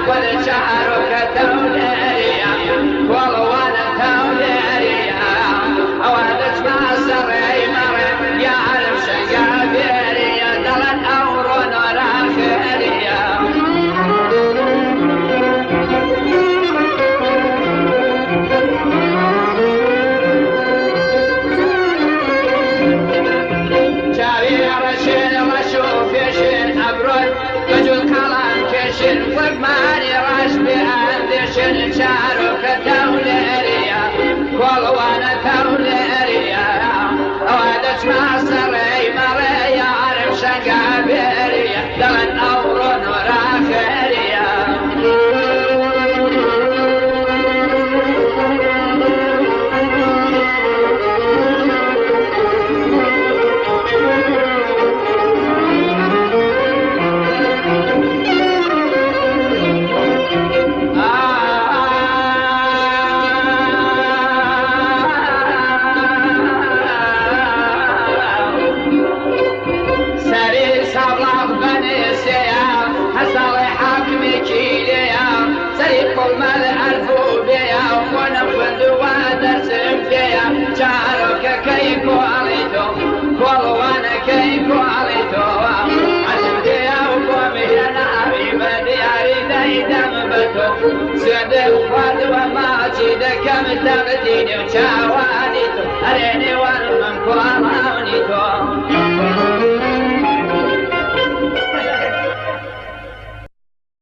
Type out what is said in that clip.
والشعر كتوليا والوانا توليا اوادت ما سري مري يا عرف شقابيريا دلت اورون وراخيريا وبماني راش بأندشن شعرك توليريا والوانا توليريا وادش ما سري مري يعرف شقابيريا دلن أورون وراخيريا شعرك كيف عليتو والوانا كيف عليتو عزمتي وقومي انا حبيبة دياري دايدم بتو سيد الفرد وما جيدك متبديني وشاوانيتو اريني والمنكو